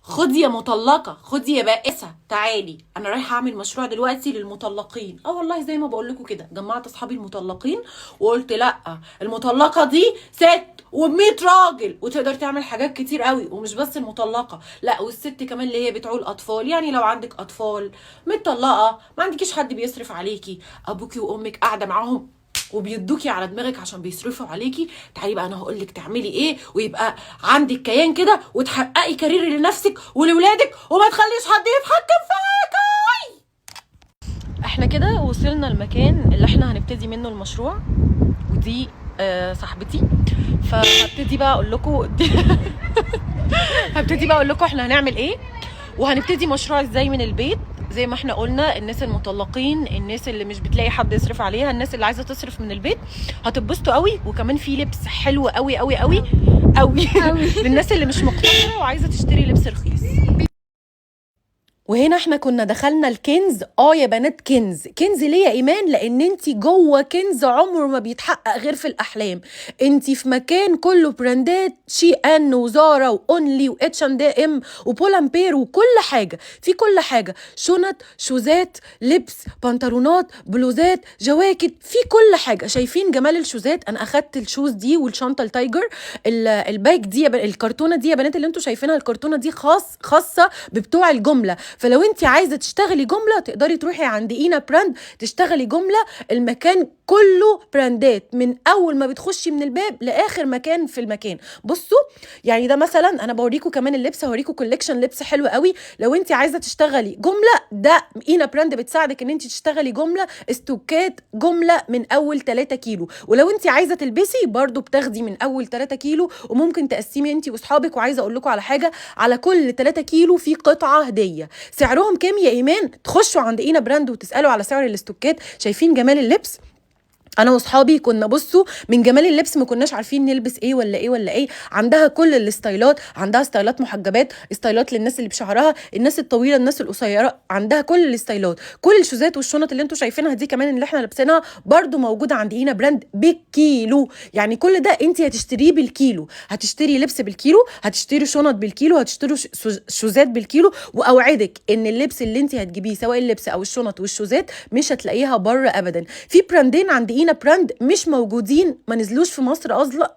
خدي يا مطلقة، خدي يا بائسة، تعالي انا رايحة اعمل مشروع دلوقتي للمطلقين. والله زي ما بقول لكم كده، جمعت اصحابي المطلقين وقلت لا، المطلقة دي ست و100 راجل وتقدر تعمل حاجات كتير قوي، ومش بس المطلقة، لا والست كمان اللي هي بتعول اطفال. يعني لو عندك اطفال متطلقة، ما عندكيش حد بيصرف عليكي، ابوكي وامك قاعدة معاهم وبيدوكي على دماغك عشان بيصرفوا عليكي، تعالي بقى انا هقول لك تعملي ايه، ويبقى عندك كيان كده وتحققي كارير لنفسك ولولادك وما تخليش حد يتحكم فيكي. احنا كده وصلنا المكان اللي احنا هنبتدي منه المشروع، ودي صاحبتي. فهبتدي بقى اقول لكم هبتدي بقى اقول لكم احنا هنعمل ايه، وهنبتدي مشروع ازاي من البيت. زي ما احنا قلنا، الناس المطلقين، الناس اللي مش بتلاقي حد يصرف عليها، الناس اللي عايزه تصرف من البيت، هتتبسطوا قوي. وكمان في لبس حلو قوي قوي قوي قوي للناس اللي مش مقتدره وعايزه تشتري لبس رخيص. وهنا احنا كنا دخلنا الكنز. يا بنات، كنز ليه يا ايمان؟ لان انتي جوه كنز عمره ما بيتحقق غير في الاحلام. انتي في مكان كله براندات، شي ان وزارا واونلي واتش اند ام وبولامبير، وكل حاجه في كل حاجه، شنط، شوزات، لبس، بنطلونات، بلوزات، جواكت، في كل حاجه. شايفين جمال الشوزات؟ انا اخدت الشوز دي والشنطه التايجر، الباك دي الكرتونه دي يا بنات اللي انتوا شايفينها، الكرتونه دي خاصه ببتوع الجمله. فلو انت عايزه تشتغلي جمله تقدري تروحي عند اينا براند تشتغلي جمله. المكان كله براندات من اول ما بتخشي من الباب لاخر مكان في المكان. بصوا يعني ده مثلا، انا بوريكم كمان اللبس، هوريكم كوليكشن لبس حلو قوي. لو انت عايزه تشتغلي جمله، ده اينا براند بتساعدك ان انت تشتغلي جمله، استوكات جمله من اول 3 كيلو. ولو انت عايزه تلبسي برضو بتاخدي من اول 3 كيلو، وممكن تقسمي انت واصحابك. وعايزه اقول لكم على حاجه، على كل 3 كيلو في قطعه هديه. سعرهم كام يا ايمان؟ تخشوا عند اينا براند وتسالوا على سعر الاستوكات. شايفين جمال اللبس؟ انا واصحابي كنا بصوا من جمال اللبس ما كناش عارفين نلبس ايه ولا ايه ولا ايه. عندها كل الستايلات، عندها ستايلات محجبات، ستايلات للناس اللي بشعرها، الناس الطويله، الناس القصيره، عندها كل الستايلات. كل الشوزات والشنط اللي انتوا شايفينها دي كمان اللي احنا لابسينها برده موجوده عند اينا براند بالكيلو. يعني كل ده انت هتشتريه بالكيلو، هتشتري لبس بالكيلو، هتشتري شنط بالكيلو، هتشتري شوزات بالكيلو. واوعدك ان اللبس اللي انت هتجيبيه، سواء اللبس او الشنط والشوزات، مش هتلاقيها بره ابدا. في براندين عند اينا براند مش موجودين، ما نزلوش في مصر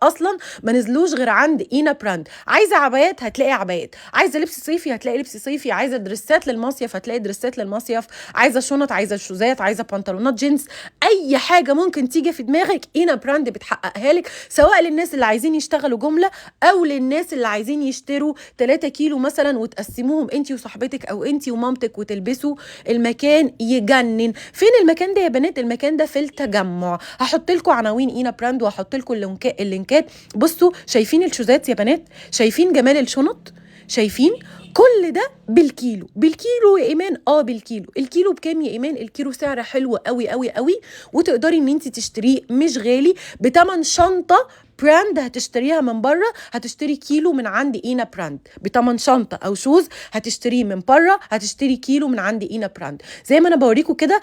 اصلا، ما نزلوش غير عند اينا براند. عايزه عبايات هتلاقي عبايات، عايزه لبس صيفي هتلاقي لبس صيفي، عايزه دريسات للمصيف هتلاقي دريسات للمصيف، عايزه شنط، عايزه شوزات، عايزه بنطلونات جينز، اي حاجه ممكن تيجي في دماغك اينا براند بتحققها لك. سواء للناس اللي عايزين يشتغلوا جمله، او للناس اللي عايزين يشتروا 3 كيلو مثلا وتقسموهم انت وصاحبتك او انت ومامتك وتلبسوا. المكان يجنن. فين المكان ده يا بنات؟ المكان ده في التجمع. هحط لكم عناوين اينا براند وهحط لكم اللينكات. بصوا شايفين الشوزات يا بنات؟ شايفين جمال الشنط؟ شايفين كل ده بالكيلو؟ بالكيلو يا ايمان؟ بالكيلو. الكيلو بكام يا ايمان؟ الكيلو سعر حلو قوي قوي قوي، وتقدري ان انت تشتريه مش غالي، بتمن شنطه براند هتشتريها من بره. هتشتري كيلو من عند اينا براند بتمن شنطه او شوز هتشتريه من بره، هتشتري كيلو من عند اينا براند. زي ما انا بوريكم كده،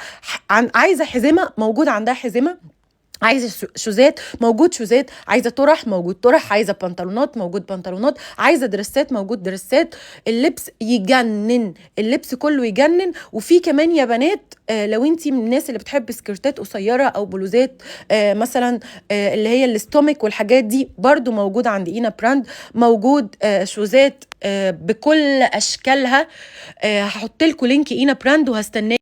عايزه حزمه موجود عندها حزمه، عايزه شوزات موجود شوزات، عايزه طرح موجود طرح، عايزه بنطلونات موجود بنطلونات، عايزه درسات موجود درسات. اللبس يجنن، اللبس كله يجنن. وفي كمان يا بنات، لو انتي من الناس اللي بتحب سكرتات قصيره او بلوزات مثلا اللي هي الاستومك والحاجات دي، برضو موجود عند اينا براند. موجود شوزات بكل اشكالها. هحط لكم لينك اينا براند وهستناه.